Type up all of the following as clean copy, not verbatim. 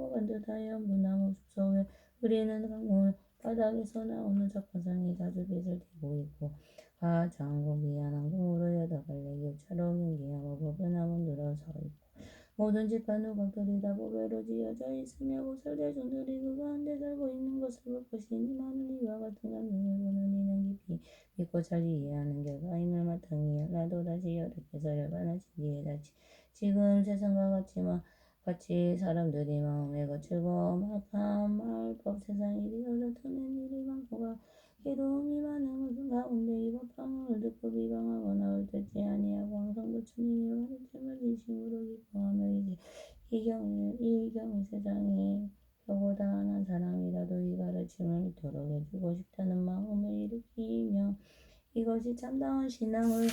나무 반듯하여 무나무 숲속에 흐리는 강물 바닥에서 나오는 적화상이 자주 빛을 띠고 있고 가장 고귀한 황금으로 여덟 갈래 교차로 경계하고 보배나무 들어서 있고 모든 집안 후각들이 다 보배로 지어져 있으며 보살 대중들이 그 가운데 살고 있는 것을 볼 것이니 많은 이와 같은 감명을 보는 이는 깊이 믿고 잘 이해하는 결과임을 마땅히 알라도 다시 여러께서 열반하신 뒤에 다시 지금 세상과 같이 사람들이 마음에 거칠고 막한 마을법 세상이 되어서 드는 일이 많고 괴로움이 많은 것은 가운데 이 법방을 듣고 비방하거나 옳듣지 아니하고 항상 부처님이 가르침을 진심으로 기뻐하며 이 경우 세상에 겨우 다한 사람이라도 이 가르침을 믿도록 해주고 싶다는 마음을 일으키며 이것이 참다운 신앙을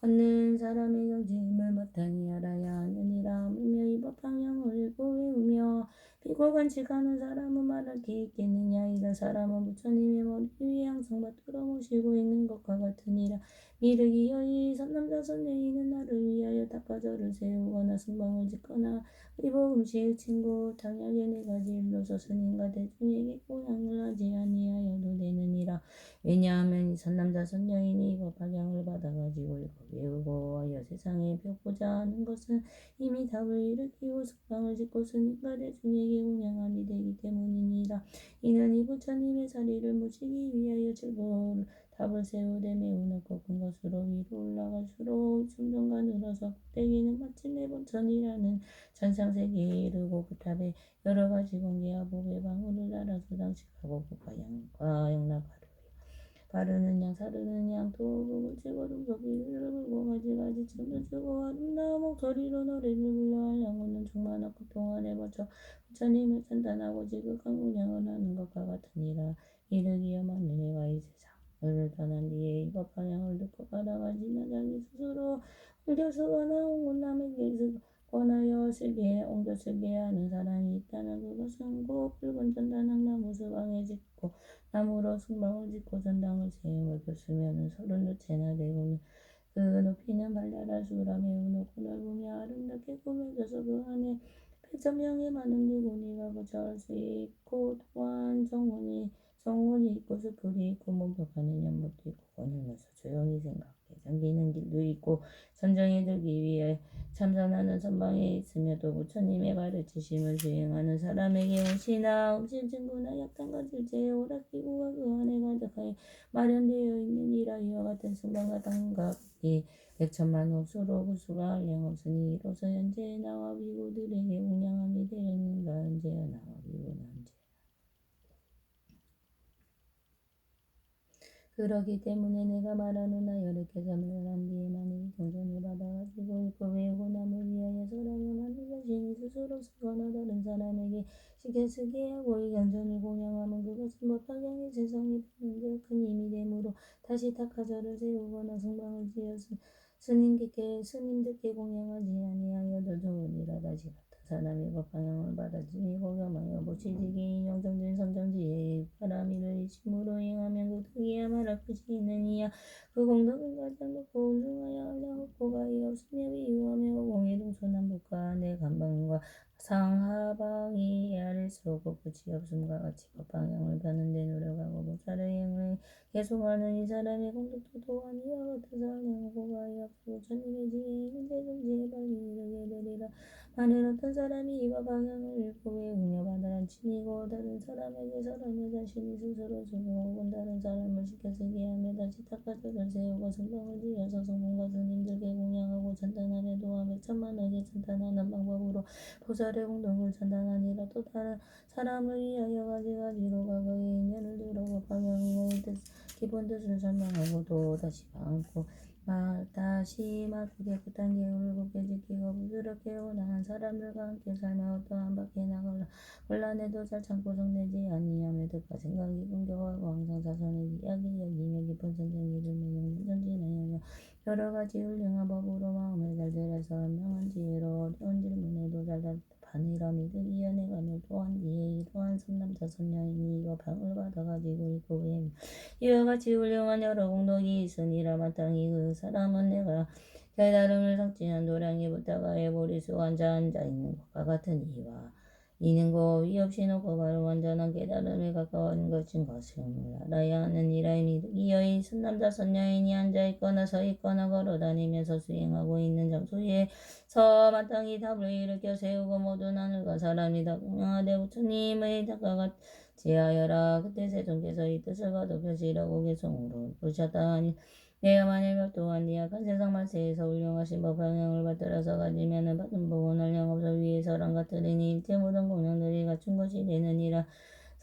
얻는 사람의 경지임을 마땅히 알아야 하느니라. 하물며 이 법방향을 읽고 외우며 비고 간직하는 사람은 말할 게 있겠느냐. 이런 사람은 부처님의 머리 위에 항상 받들어 모시고 있는 것과 같으니라. 이르기여 이 선남자 선녀인은 나를 위하여 닦아절을 세우거나 승방을 짓거나 의복음식 친구 당약에 네 가지 일로서 스님과 대중에게 공양을 하지 아니하여도 되느니라. 왜냐하면 이 선남자 선녀인이 이거 방향을 받아가지고 이거 외우고 하여 세상에 펴고자 하는 것은 이미 답을 일으키고 숙방을 짓고 스님과 대중에게 공양함이 되기 때문이니라. 이는 이 부처님의 자리를 모시기 위하여 즐거운 답을 세우되 매우 높고 큰 것으로 위로 올라갈수록 점점가 늘어서 꼭대기는 마침내 본천이라는 천상세계에 이르고 그 탑에 여러 가지 공기와 복의 방울을 달아서 장식하고 국화양과 영락하루 바르는 양 사르는 양 도복을 치고 등소리를 불고 가지가지 춤을 추고 아름다운 목소리로 노래를 불러 양호는 충만한 고통안에 버쳐 부처님을 찬탄하고 지극한 공양을 하는 것과 같으니라. 이르기여 만일내가 이 세상을 떠난 뒤에 이것 방향을 듣고 바라가지나 자기 스스로 옮겨 쓰거나 온 남에게 권하여 옮겨 쓰게 하는 사람이 있다면 그것은 곧 붉은 전단한 나무 수방에 짓고 나무로 승방을 짓고 전당을 세움을 폈으면은 32채나 되고 그 높이는 발랄한 수라 매우 높고 넓으며 아름답게 꾸며져서 그 안에 8,000명의 많은 미군이가 거처할 수 있고 또한 정원이 있고 수풀이 있고 목욕하는 연못도 있고 거닐면서 조용히 생각해 잠기는 길도 있고 선정에 들기 위해 참선하는 선방에 있으며 또 부처님의 가르치심을 수행하는 사람에게 옷이나 음식 친구나 약단과 질제에 오락기구가 그 안에 가득하여 마련되어 있느니라. 이와 같은 승방과 당각이 100천만 옥수로 그 수가 한량없으니 이로써 현재 나와 비구들에게 공양함이 되었는가. 현재야 나와 비구는 현재 그러기 때문에 내가 말하노나 여러께서 멸한 뒤에 만일 경전을 받아가지고 읽고 외우고 남을 위하여 설하며 만일 자신이 스스로 쓰거나 다른 사람에게 시켜 쓰게 하고 이 경전을 공양하면 그것은 법화경의 세상에 받는 큰 힘이 되므로 다시 탁하절을 세우거나 승방을 지어서 스님들께 공양하지 아니하여도 좋으니라. 다시 같은 사람이 법방향을 받아 지니고 겸하여 모치지기 인용정진 선정지에 바람이를 이심으로 행하면 그 덕이야 말할 것이 있느니야. 그 공덕은 가장 높고 우승하여 한량없고 가히 없으며 비유하며 공의 동서남북과 내 간방과 상하방이 아래서 끝이 없음과 같이 법방향을 가는데 노력하고 보살의 행을 계속하는 이 사람의 공덕도 또한 이와 같아서 한량없고 가히 없어 부처님의 지혜에는 대중지에 빨리 이르게 되리라. 만일 어떤 사람이 이와 방향을 읽고 외우며 바다란 친이고 다른 사람에게 설하며 자신이 스스로 쓰고 혹은 다른 사람을 시켜 쓰게 하며 다시 탁하절을 세우고 승방을 지어서 성공과 스님들께 공양하고 찬탄하며 또한 100천만에게 찬탄하는 방법으로 보살의 공덕을 찬탄하니라. 또 다른 사람을 위하여 가지가지로 과거의 인연을 들어고 방향의 기본 뜻을 설명하고 또 다시 방고 다시 마구 깨끗한 계율을 굳게 지키고 부드럽게 온화한 사람들과 함께 살며 어떠한 밖에 나가라 혼란에도 잘 참고 성내지 아니하며 뜻과 생각이 공경하고 항상 자손의 이야기 여기며 깊은 선정이 들며 용전진하여 여러 가지 훌륭한 법으로 마음을 잘 들여서 현명한 지혜로 어려운 질문에도 잘 답하니라. 믿으기여 내가 또한 이에 이러한 선남자 선녀이니 이거 방을 받아가지고 있고 이와 같이 훌륭한 여러 공덕이 있으니라. 마땅히 그 사람은 내가 깨달음을 삭진한 도량에 붙다가 해보리 수 앉아 있는 것과 같은 이와 이는 거 위 없이 놓고 바로 완전한 깨달음에 가까운 것인 것을 알아야 하는 이라이니 이여인 선남자 선녀인이 앉아있거나 서있거나 걸어다니면서 수행하고 있는 장소에서 마땅히 답을 일으켜 세우고 모든 하늘과 사람이 다 공양하되 부처님의 작가가 제하여라. 그때 세존께서 이 뜻을 거듭하시려고 개성으로 보셨다 하니 내가 만일 몇 또한 이 악한 세상 말세에서 훌륭하신 법 방향을 받들어서 가지면은 받은 복은 한량없어 위에서랑 같으리니 일체 모든 공양들이 갖춘 것이 되느니라.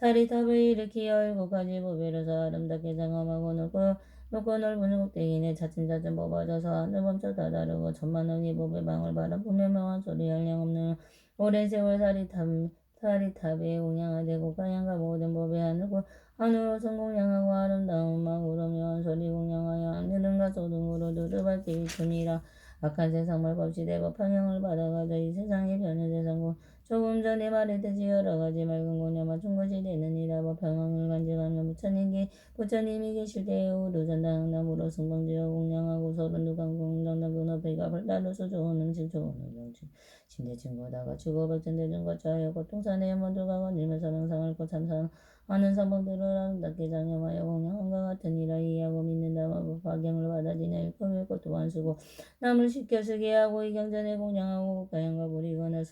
사리탑을 일으키어 7가지 보배로서 아름답게 장엄하고 높고 넓은 꼭대기에 차츰차츰 뽑아져서 하늘 멈춰 다다르고 천만억의 보배방을 바라보며 명한 소리 한량없는 오랜 세월 사리탑에 공양하되 고가양과 모든 법에 하늘로 성공양하고 아름다운 망으로 묘한 소리 공양하여 하늘은 가소등으로 두루밟게 비춤이라. 악한 세상 말법시 대법 방향을 받아가져 이 세상에 변의 세상고 조금 전에 말했듯이 여러 가지 맑은 공에 맞춘 것이 되느니라. 법방향을 간직하며 부처님이 계실 때에 우루전당나무로 승방지어 공양하고 서른두강 공당당 그 높이가 발달로서 좋은 음식 좋은 음식 신대친구다가 주고 백전대중과 좌여 고통산의 연못들과 건지면서 명상을 고 참상하는 상봉들을 아름답게 장엄하여 공양함과 같으니라. 이해하고 믿는다. 법화경을 받아지냐 읽고 또 안쓰고 남을 시켜 쓰게 하고 이 경전에 공양하고 국가양과 부리거나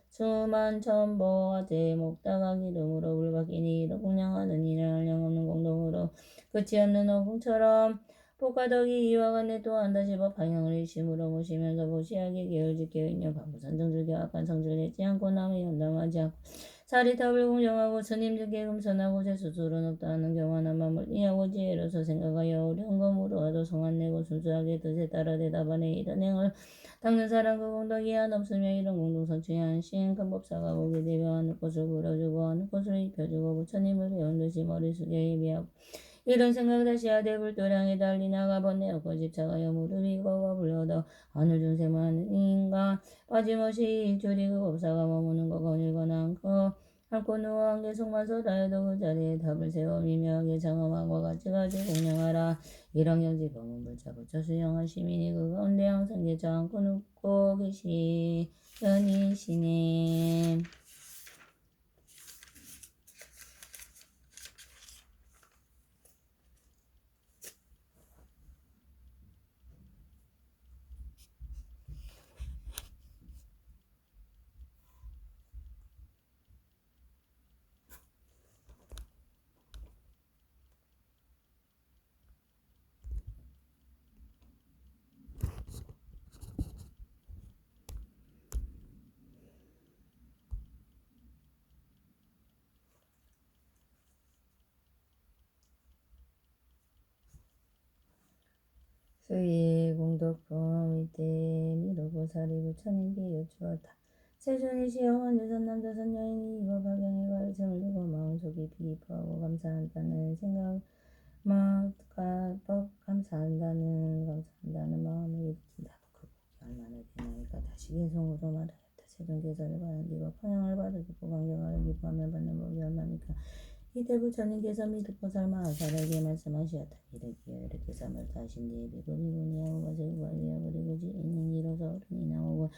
수만 천보와 제목다가 기름으로 불바뀌니 이로 공양하는 이를 한량없는 공동으로 끝이 없는 어궁처럼 복가덕이 이와 같네. 또한 다시 법방향을 일심으로 모시면서 보시하게 계열짓게 있냐 바보산정 즐겨 악한 성질 내지 않고 남의 연담하지 않고 사리탑을 공정하고 스님들께 금선하고 제수술은 없다 하는 경화나 마음을 이하고 지혜로서 생각하여 어려운 거 물어와도 성안 내고 순수하게 뜻에 따라 대답하네. 이런 행을 닦는 사람 그 공덕이 한없으며 이런 공동선취에 한신 큰 법사가 오게 되며 하는 것을 불어주고 하는 것을 입혀주고 부처님을 배운 듯이 머리 숙여 예비하고 이런 생각 다시 하되 불도량에 달리 나가 번뇌없고 집착하여 무릎이 거와 불러도 하늘 중생만 인간 빠짐없이 일조리 그 법사가 머무는 거 거닐거나 않고 누워 한 계속만 서다해도 그 자리에 답을 세워 미묘하게 장엄하고 같이같이 공양하라. 일왕경지 범은불자 부처 수영한 시민이 그 가운데 항상 계좌 않고 눕고 계시니시네. 수의 공덕범 이때 미로보살이 부처님께 여쭈었다. 세존이 시영한 유선남자 선녀인이 이거 박영의 가르침을 두고 마음속이 비기뻐하고 감사한다는 감사한다는 마음을 일으킨다. 그 복이 얼마나 되나이까. 다시 개성으로 말하였다. 세존께서를 받는디고 평양을 받으시고 강경하여 기뻐하며 받는 복이 얼마니까. 이때 부처님께서 미륵보살 마하살에게 말씀하시었다. 이르기에 이렇게 삼을 다신 뒤에 비구비구니하고 가세구하리하고 그리고 지있는 이로서 어른이 나오고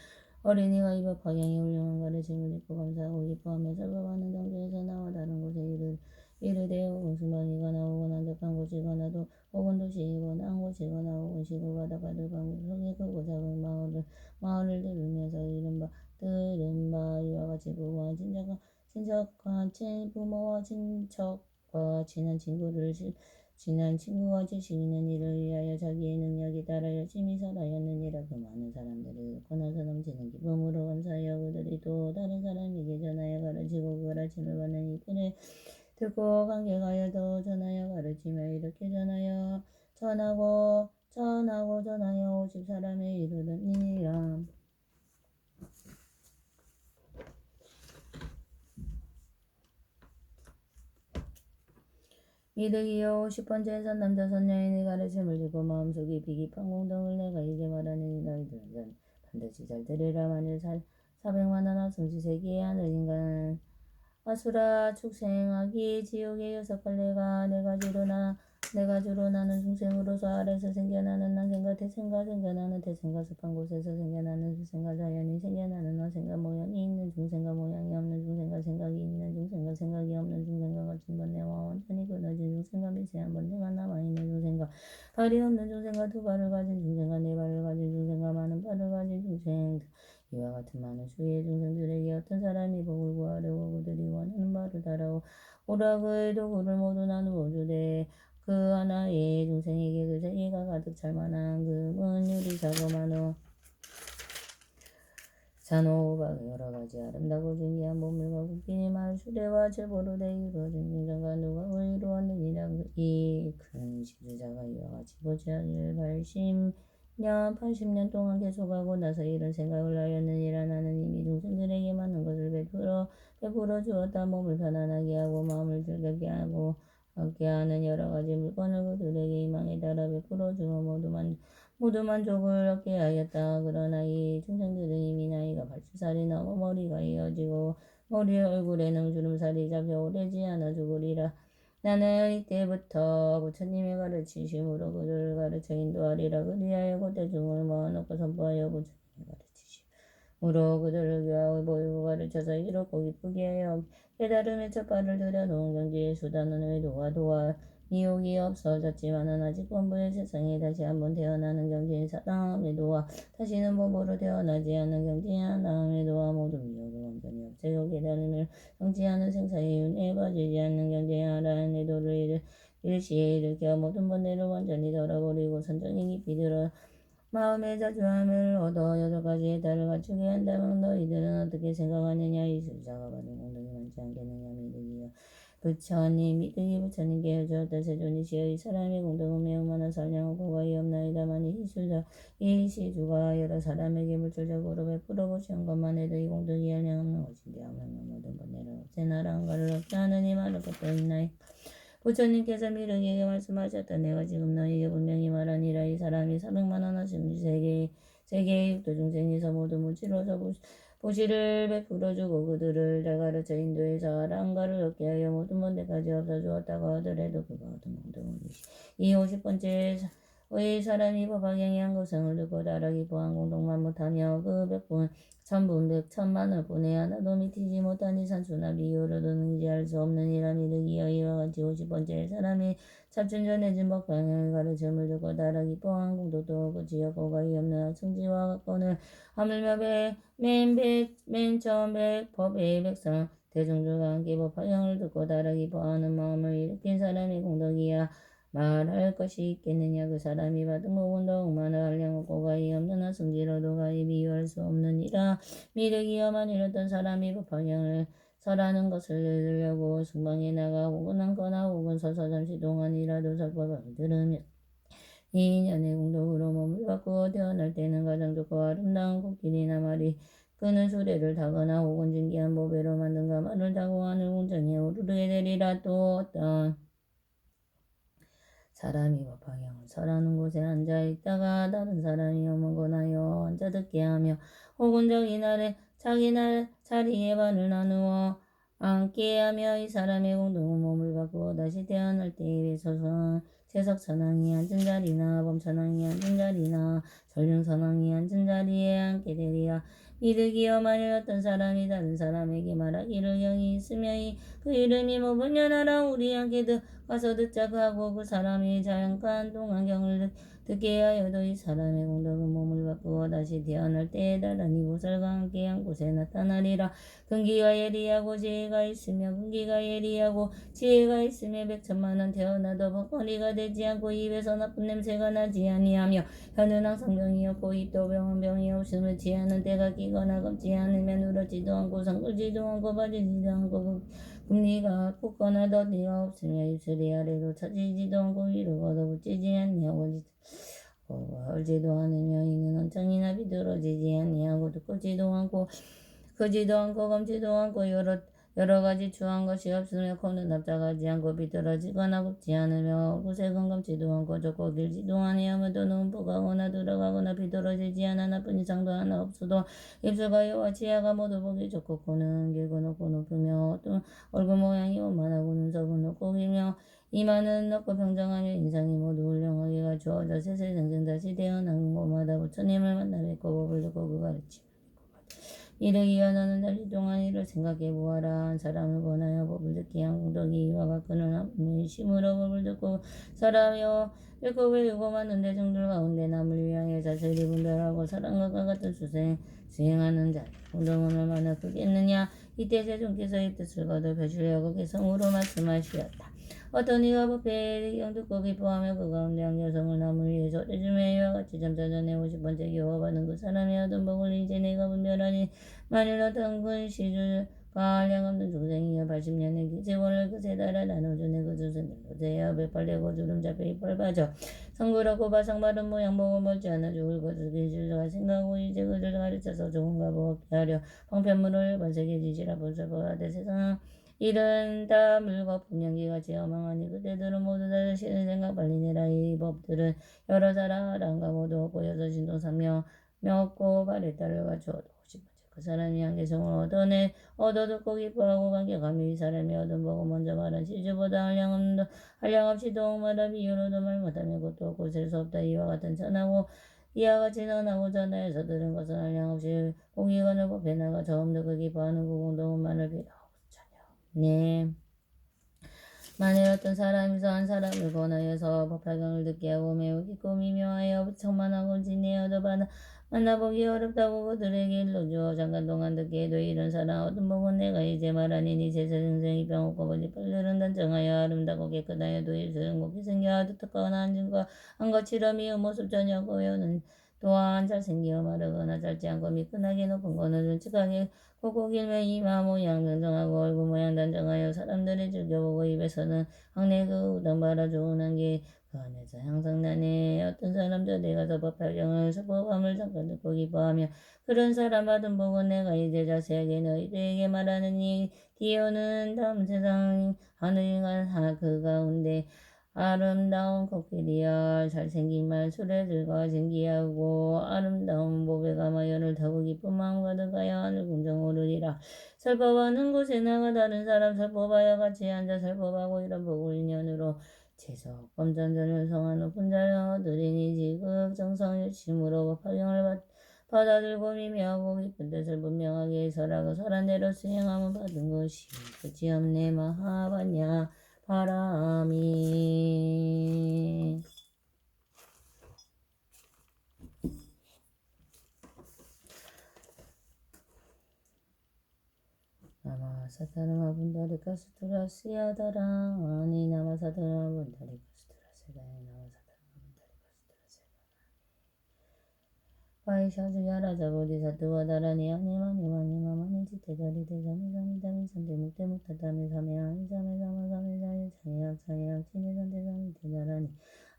어린이가 이 법화경의 훌륭한 가르침을 듣고 감사하고 기뻐하며 설법하는 장소에서 나와 다른 곳에 이르되 혹은 승방이거나 혹은 한적한 곳이거나도 혹은 도시이거나 한 곳이거나 혹은 시골 바닷가들 방울 속에 크고 작은 마을을 들으면서 들은 바 이와 같이 부모와 친척과 부모와 친척과 친한 친구와 지식있는 이를 위하여 자기의 능력에 따라 열심히 살아였느니라. 그 많은 사람들이 듣고 나서 넘치는 기쁨으로 감사하여 그들이 또 다른 사람에게 전하여 가르치고 그 가르침을 받는 이들을 듣고 감격하여 더 전하여 가르치며 이렇게 전하고 50사람에 이르느니라. 이득이여 50번째 선남자 선녀인의 가르침을 듣고 마음속에 비기판 공덕을 내가 이제 말하는 너희들은 반드시 잘 들으라. 만일 400만원 하승지 세계의 하늘 인간 아수라 축생하기 지옥의 여섯 갈래가 내가 주로 나는 중생으로서 아래서 생겨나는 난생과 태생과 생겨나는 태생과 습한 곳에서 생겨나는 수생과 자연이 생겨나는 어생과 모양이 있는 중생과 모양이 없는 생각이 없는 중생과 같은 번뇌와 완전히 끊어진 중생과 미세한 번뇌가 남아있는 중생과 발이 없는 중생과 두 발을 가진 중생과 네 발을 가진 중생과 많은 발을 가진 중생 이와 같은 많은 수의 중생들에게 어떤 사람이 복을 구하려고 그들이 원하는 바를 따라 오락의 도구를 모두 나누어 주되 그 하나의 중생에게 그 세계가 가득 찰 만한 금은 유리 자그마한 산호박 여러 가지 아름다고 진귀한 보물과 국기니 말 수레와 제보로 되 이루어진 중생과 누가 이루었느니라 이 큰 지주자가 이와 같이 보지하기를 80년 동안 계속하고 나서 이런 생각을 하였느니라 나는 이미 중생들에게 많은 것을 베풀어 주었다. 몸을 편안하게 하고 마음을 즐겁게 하고 얻게 하는 여러 가지 물건을 그들에게 희망에 따라 베풀어 주어 모두 만족을 얻게 하였다. 그러나 이 중생들은 이미 나이가 80살이 넘어 머리가 이어지고 머리 얼굴에는 주름살이 잡혀 오래지 않아 죽으리라. 나는 이때부터 부처님의 가르치심으로 그들을 가르쳐 인도하리라. 그리하여 고대중을 모아놓고 선포하여 부처님의 가르치심으로 그들을 교하고 보이고 가르쳐서 이롭고 기쁘게 하여 깨달음의 첫 발을 들여놓은 경지의 수단은 외도와 도와 미혹이 없어졌지만은 아직 본부의 세상에 다시 한번 태어나는 경지인 사랑함의 도와 다시는 본부로 태어나지 않는 경지인 하나함의 도와 모든 미혹을 완전히 없애고 깨달음을 정치하는 생사의 윤회에 빠지지 않는 경지의 하나함의 도를 일시에 일으켜 모든 번뇌를 완전히 덜어버리고 선정이 깊이 들어 마음의 자주함을 얻어 여러 가지의 달을 갖추게 한다면 너희들은 어떻게 생각하느냐. 이 수자가 받은 공덕이 많지 않겠느냐. 미득이 부처님께 여쭈었다. 세존이시여 이 사람의 공덕은 매우 많아 선량하고 과히 없나이다만 이 시주가 여러 사람에게 물질적으로 베풀어 보시는 것만 해도 이 공덕이 한량없는 것인데 하면 모든 번뇌를 없애나라 한가를 얻게 하느니 말할 것도 있나이. 부처님께서 미륵에게 말씀하셨다. 내가 지금 너희에게 분명히 말하니라. 이 사람이 400만 원 하신 세계의 육도 중생에서 모두 무지로서 보시를 베풀어주고 그들을 잘 가르쳐 인도해서 아랑가를 얻게 하여 모든 번뇌까지 없어주었다고 하더라도 그가 얻은 공덕은 이 50번째 의 사람이 법화경에 한 고성을 듣고 따라 기뻐한 공덕만 못하며 그 100분, 1000분, 100천만을 보내 하나도 미치지 못하니 산수나 비유로도 능지할 수 없는 이람이 득이여 이와 같이 50번째 사람이 잡춘전해진 법화경의 가르침을 듣고 따라 기뻐한 공덕도 끝이 없고 가히 없는 성지와 각본을 하물며 맨 처음 법의 백성 대중들과 함께 법화경을 듣고 따라 기뻐하는 마음을 일으킨 사람의 공덕이야 말할 것이 있겠느냐. 그 사람이 받은 복은 더욱 많아 한량없고 가히 없는 하승지로도 가히 비유할 수 없느니라. 미륵이여 만일 어떤 사람이 법화경을 설하는 것을 들으려고 승방에 나가 혹은 앉거나 혹은 서서 잠시 동안이라도 설법을 들으며 이 인연의 공덕으로 몸을 바꾸어 태어날 때는 가장 좋고 아름다운 꽃길이나 말이 그는 수레를 타거나 혹은 진귀한 보배로 만든 가마를 타고 하늘 궁정에 오르게 되리라. 또 어떤 사람이 법화경을 설하는 곳에 앉아 있다가 다른 사람이 어머거나여 앉아 듣게 하며 혹은 자기 자리에 반을 나누어 앉게 하며 이 사람의 공동은 몸을 바꾸어 다시 태어날 때에 세석천왕이 앉은 자리나 범천왕이 앉은 자리나 전륜선왕이 앉은 자리에 앉게 되리라. 이득이여 만일 어떤 사람이 다른 사람에게 말하기를 영이 있으며 그 이름이 뭐냐나라 우리 함께 가서 듣자 하고 그 사람이 잠깐 동안 경을 듣게 하여도 이 사람의 공덕은 몸을 바꾸어 다시 태어날 때에 다른 이곳을과 함께 한 곳에 나타나리라. 근기가 예리하고 지혜가 있으며 근기가 예리하고 지혜가 있으며 100천만원 태어나도 벅거리가 되지 않고 입에서 나쁜 냄새가 나지 아니하며 혀는 항상 병이 없고 입도 병이 없음을 취하는 때가 끼거나 걷지 않으면 울었지도 않고 성글지도 않고 빠지지도 않고 금리가 붓거나 더디가 없으며 입술이 아래로 처지지도 않고 위로 걷어붙이지 아니하고 얼지도 않으며 이는 언청이나 비뚤어지지 아니하고 두껍지도 않고 크지도 않고 검지도 않고 여러 가지 추한 것이 없으며 코는 납작하지 않고 비뚤어지거나 굽지 않으며 구색은 검지도 않고 좁고 길지도 아니하며 또는 움푹하거나 들어가거나 비뚤어지지 않아 나쁜 이상도 하나 없어도 입술과 혀와 치아가 모두 보기 좋고 코는 길고 높고 높으며 또 얼굴 모양이 원만하고 눈썹은 높고 길며 이마는 높고 평정하며 인상이 모두 훌륭하게 갖추어져 세세생생 다시 태어난 곳마다 부처님을 만나 뵙고 법을 듣고 그 가르침 이르기 원하는 달리 동안 이를 생각해 보아라. 한 사람을 권하여 법을 듣기 한 공덕이 이와 같거늘 한 심으로 법을 듣고 사람이여 일곱의 유고만 대중들 가운데 남을 위하여 자세히 분별하고 사람과 같은 수행하는 자 공덕은 얼마나 크겠느냐. 이때 세존께서 이 뜻을 거둬 벼시려고 개성으로 말씀하시었다. 어떤 이가 법회의 의견 듣고 기뻐하며 그 가운데 한 여성을 남을 위해 절해주며 이와 같이 점차전에 50번째 기호받은 그 사람이 얻은 복을 이제 내가 분별하니 만일 어떤 군 시주가 한량 없는 중생이여 80년의 기재원을 그세 달에 나눠주네 그 주선들로 대여 배팔되고 주름 잡혀 이빨 빠져 성그럽고 바상바른 모양 보고 멀지 않아 죽을 것을 기술가 생각하고 이제 그들 가르쳐서 좋은가 보게 하려 방편물을 번세게 지지라 벌써보아대 세상 이른 다 물과 분명기같이 어망하니 그때들은 모두 다 자신의 생각 빨리 내라. 이 법들은 여러 사람과 모두 없고 여섯 신도 삼명 없고 발에 따를 갖추어도 50번째 그 사람이 한 개성을 얻어내 얻어듣고 기뻐하고 감격하며 이 사람이 얻은 보고 먼저 말한 시주보다 한량없이 더욱마다 비유로도 말 못하며 그것도 없고 셀 수 없다. 이와 같은 천하고 이와 같이 선하고 전하에서 들은 것은 한량없이 공의관을 법해 나가 저음도 그 기뻐하는 그 공동만을 빌어 네. 만일 어떤 사람에서 한 사람을 권하여서 법화경을 듣게 하고 매우 깊고 미묘하여 청만하고 진내어도 만나보기 어렵다고 그들에게 일러주어 잠깐 동안 듣게 해도 이런 사람 얻은 복은 내가 이제 말하니 니 제사생생이 병없고 보지 빨들은 단정하여 아름다고 깨끗하여도 일소용곱게 생겨 뜻하거나 안진과 한것처럼이 모습 전혀 고요는 또한 잘생겨 마르거나 짧지 않고 미끈하게 높은 거는 눈치하게 곱고 길면 이마 모양 단정하고 얼굴 모양 단정하여 사람들이 즐겨보고 입에서는 항내 그 우당 바라 좋은 한게 그 안에서 항상 나네. 어떤 사람도 내가 더 법화경을 서법함을 잠깐 듣고 기뻐하며 그런 사람 받은 복은 내가 이제 자세하게 너희들에게 말하느니 디오는 다음 세상 하늘과 그 가운데 아름다운 코끼리야 잘생긴 말 수레들과 쟁기하고 아름다운 보배가 마연을 타고 기쁜 마음 가득하여 하늘 궁정 오르리라. 설법하는 곳에 나가 다른 사람 설법하여 같이 앉아 설법하고 이런 복을 인연으로 재석 범전전을 성한 높은 자를 얻으리니 지극 정성일심으로 법화경을 받아들고 미미하고 깊은 뜻을 분명하게 설하고 설한 대로 수행하면 받은 것이 끝이 없네. 마하바냐 바람이 나마 사타르마 분다리 카스투라 시야다라 아니 나마 사타르마 분다리 카스투라 세다니 나마 사타르마 분다리 카스투라 세다니 바이샤주야 라자 보디사투와 다라니 아니마니마니마마니 지테다리 대사미사미다미 산대 묵대 묵타다미 사메아 이사메 사마사메 자예 자예악 자예악 지네산대 사미 대다라니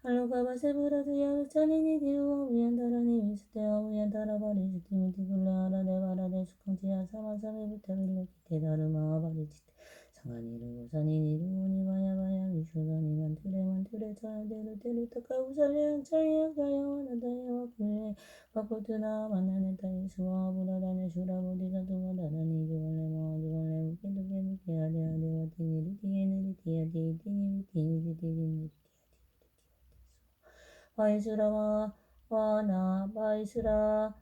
알로가바 세브라드야 루차니니 디우와 우얀다라니 미스테아 우얀다라바리 지티미티 굴라하라데 바라데 수康지야 사마사메 부타빌레 기테다르마 바리지테 상간이르고 산이니르고니 바야바야 위쇼다니만 트레 자야데르 데르타카 우살레양 차이야 가야와나다야와 플레 바코트나 만나네 타이스와 부라다네 슈라보디사투와 다라니 주갈레마 주갈레 무케두케 아데아데와 티니리티에네리티아디 티니리티니지티니리티아디 바이스라와 와나 바이스라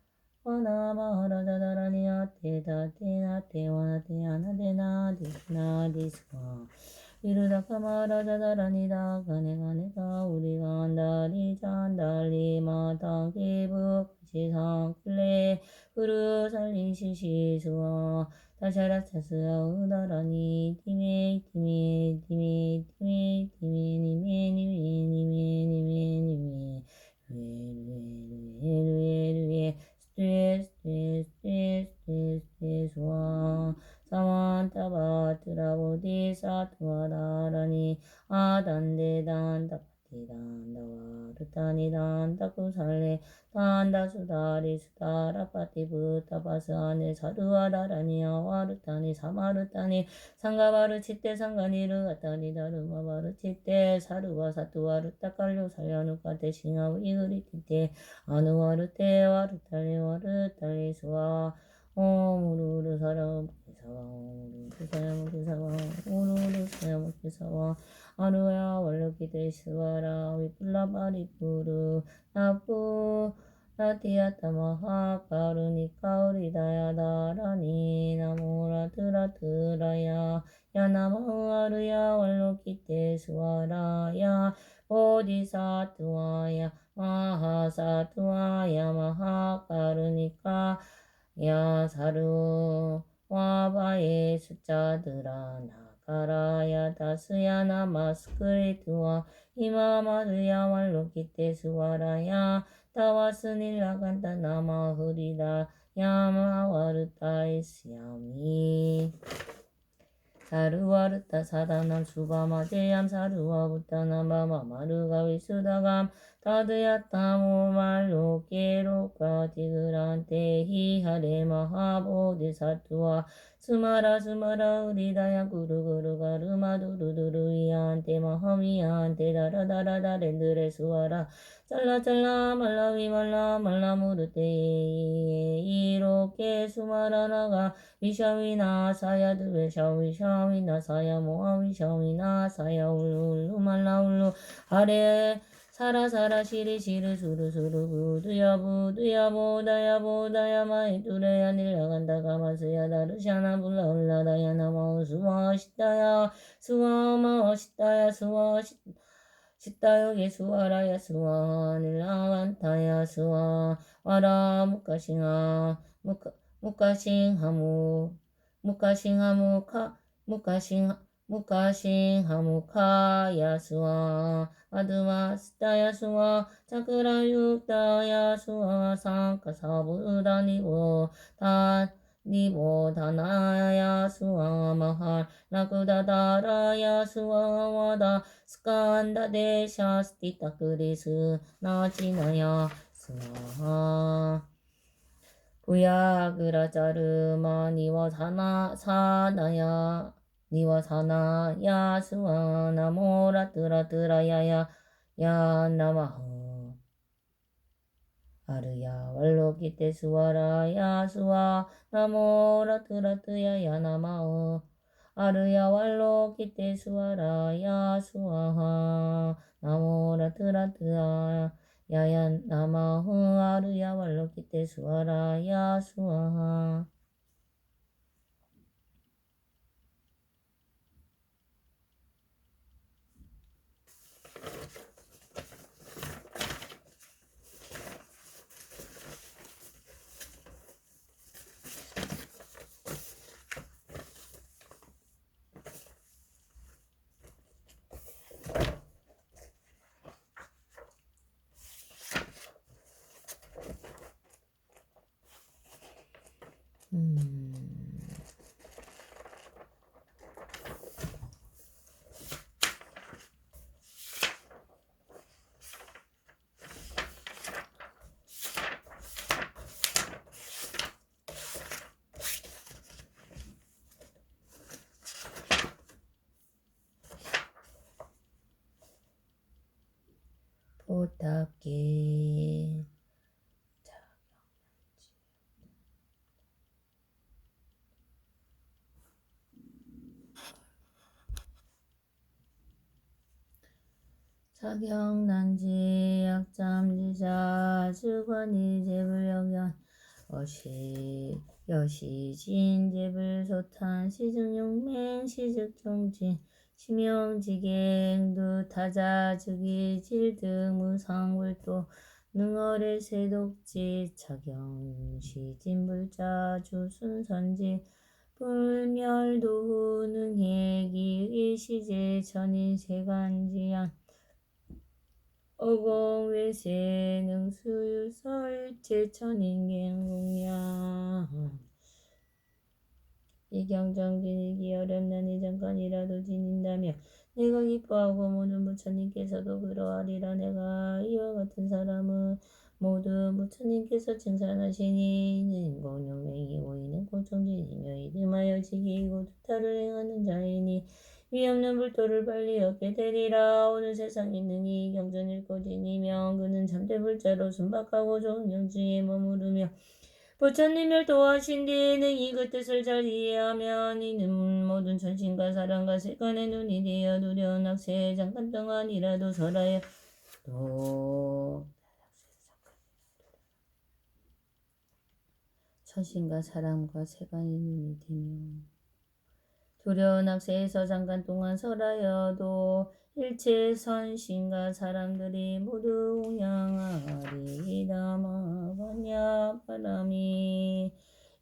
와나 마하라자 다라니 아테다 테나 테와나 테아나 데나 디스나 디스와 이르다카 마하라자 다라니다 가네가네가 우리가 안다리 잔달리 마타 기부 시상 클레 그르 살리시시수와 다샤라차스아 우다라니 티메 루에 스트레스와 사만타바트라보디 사투아다라니 아단데단 다파티단다와 르타니단 다쿠살레 단다수다리 수다라파티 부타바스아네 사두아다라니아 와르타니 사마르타니 상가바르 치떼 상가니르 아타니 다르마바르 치떼 사르와 사투와르 타칼료 살려누카 대싱아우 이그리티테 아누와르테 와르탈리 수와 오무루루 사라무키사와 오무루루 사야무키사와 오무루루 사야무키사와 아누야 월루키테 스와라 위플라바리푸르 나푸 나티야타마하 가루니카 우리다야다라니 나무라트라트라야 야나마하르야 왈로키테 수와라야 보디사투아야 마하사투아야 마하가루니까 야사루 와바의 숫자들아 나가라야 다스야 나마스크리트와 이마마르야 왈로키테 수와라야 타와스닐라간타 나마흐리다 야마와르타이스야미 사르와르타 사다남 수바마제얌 사르와부타남 바마마르가 위수다감 타드야타모 말로케로카 티그란테 히하레마하보디사투와 스마라 우리다야 구르구르가 르마두루두루이한테 마하미한테 다라다라다 렌드레 수와라 짤라짤라 말라위 말라 무르테 이로케 수마라나가 위샤위나 사야드베 샤위샤위나 사야 모아위샤위나 사야 울루 말라 울루 아래 사라 시리 수르 부두야 보다야 마이 뚜레야 닐라간다 가마스야 다르샤나 불라 올라다야 나마 수와시다야 시다요게 수와라야 수와 닐라간타야 수와 와라 무카싱하무카 야수와 아드마 스타야수와 사쿠라유다야수와 상카사부다니고 다나야수와 마할 라쿠다다라야수와 와다 스칸다데샤스티타 그리스 나지나야 수와 부야그라자르마 니와사나야 수와 나모라뜨라뜨라야야 야나마흐 아르야 왈로키테 수와라야 수와 나모라뜨라뜨야야 나마흐 아르야 왈로키테 수와라야 수와 나모라뜨라뜨야 야야 나마흐 아르야 왈로키테 수와라야 수와 포탑기 사경난지 약잠지자 주관이 제불영견 여시진 제불소탄 시증용맹 시즉종진 심영지갱두 타자주기 질등 무상불도 능어의 세독지 차경시진불자 주순선지 불멸도후 능해기 시제 천인세간지양 어공외세 능수유설 제천인갱공야 이경정진이기 어렵나니 잠깐이라도 지닌다며 내가 기뻐하고 모든 부처님께서도 그러하리라. 내가 이와 같은 사람은 모두 부처님께서 칭찬하시니 이는 공용맹이고 이는 고청진이며 이듬하여 지기이고 두타를 행하는 자이니 위없는 불도를 빨리 얻게 되리라. 오늘 세상에 능히 경전일꼬지니며 그는 잠대불자로 순박하고 좋은 경지에 머무르며 부처님을 도하신 뒤에 능히 그 뜻을 잘 이해하면 이는 모든 전신과 사랑과 세간의 눈이 되어 두려운 학세에 잠깐 동안이라도 설하여 또 서신과 사람과 세간이 눈이 되며 두려운 악세에서 잠깐 동안 설하여도 일체 선신과 사람들이 모두 웅양하리이다. 마반야 바람이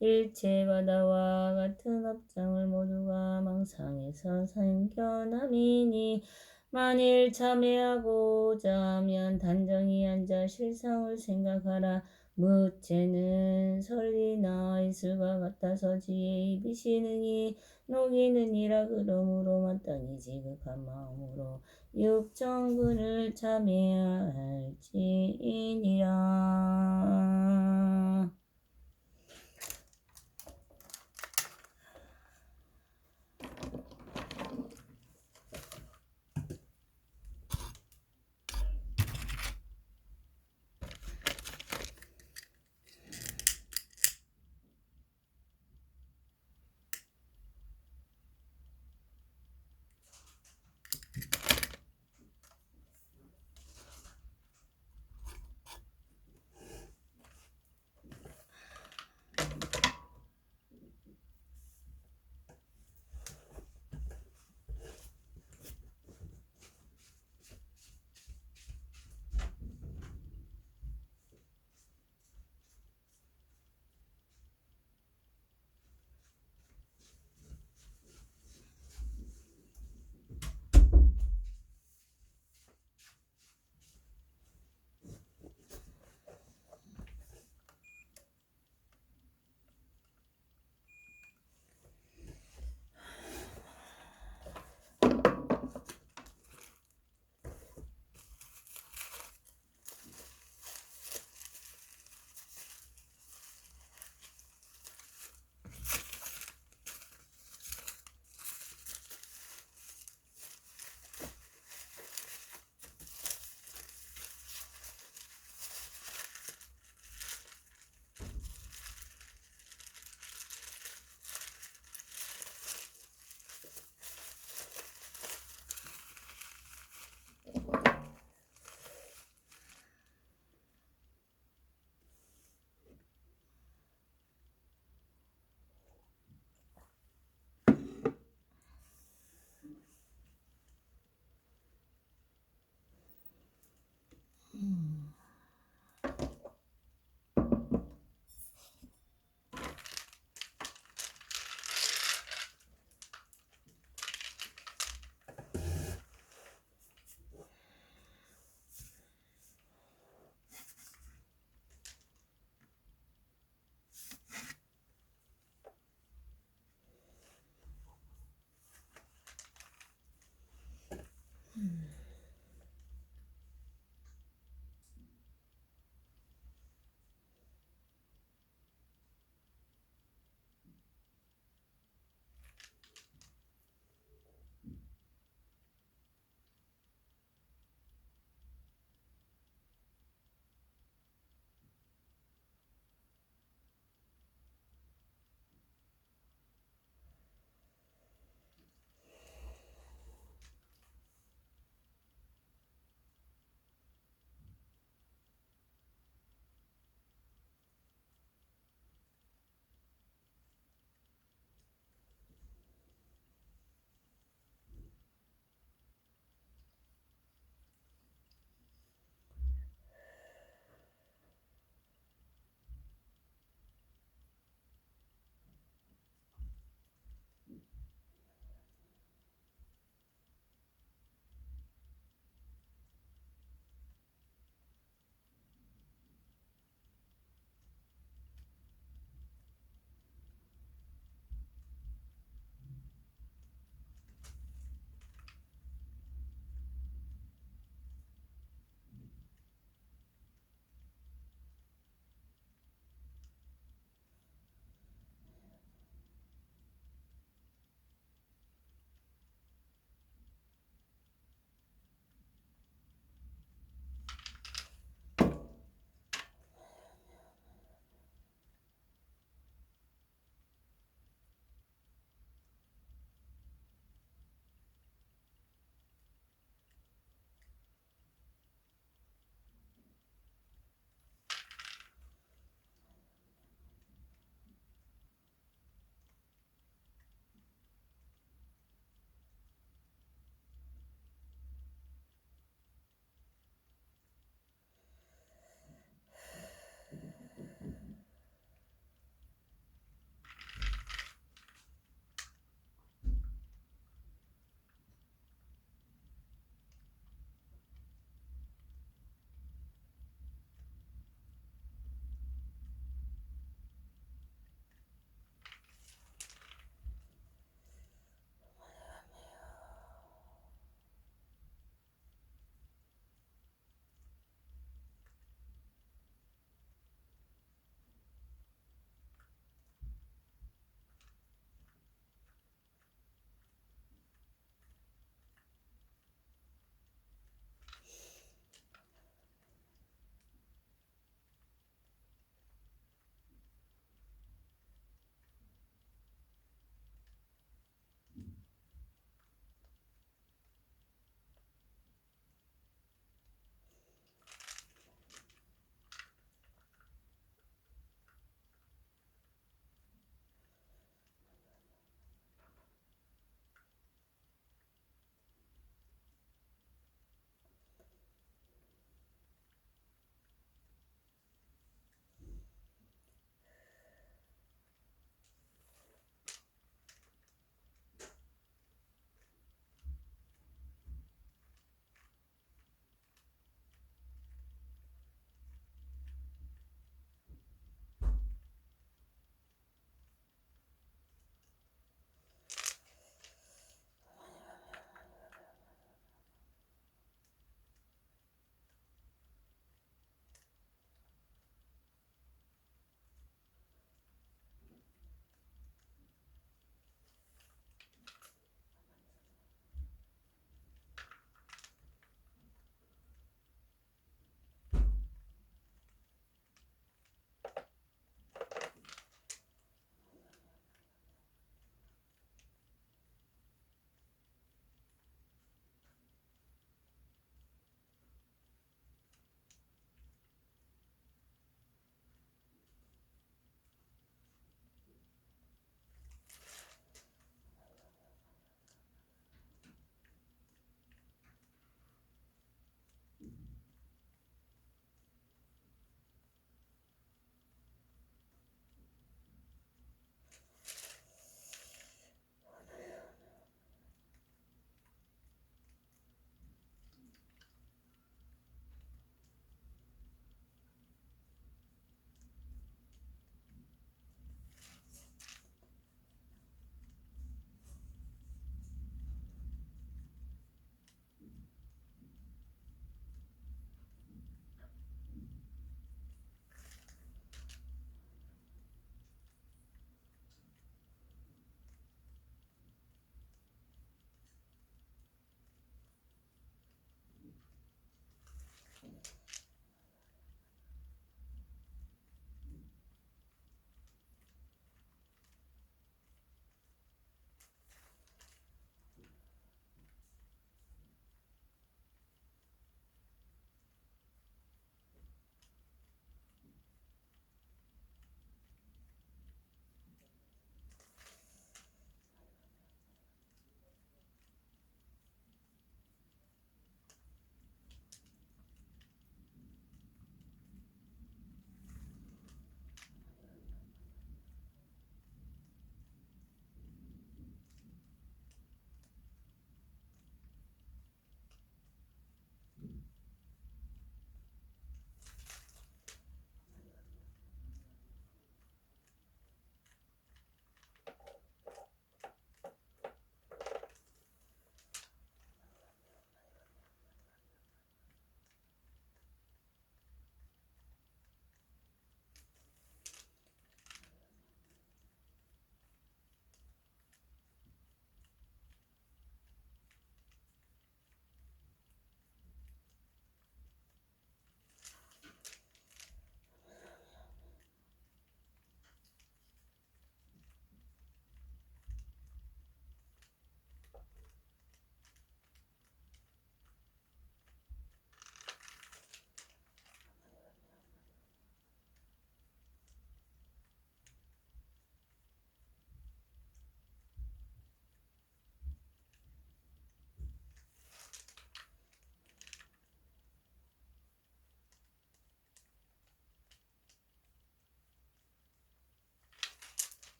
일체 바다와 같은 업장을 모두가 망상에서 생겨남이니 만일 참회하고자 하면 단정히 앉아 실상을 생각하라. 무죄는 설리나 이슬과 같아서 지혜의 빛이 능히 녹이느니라. 그러므로 마땅히 지극한 마음으로 육정근을 참회할지니라.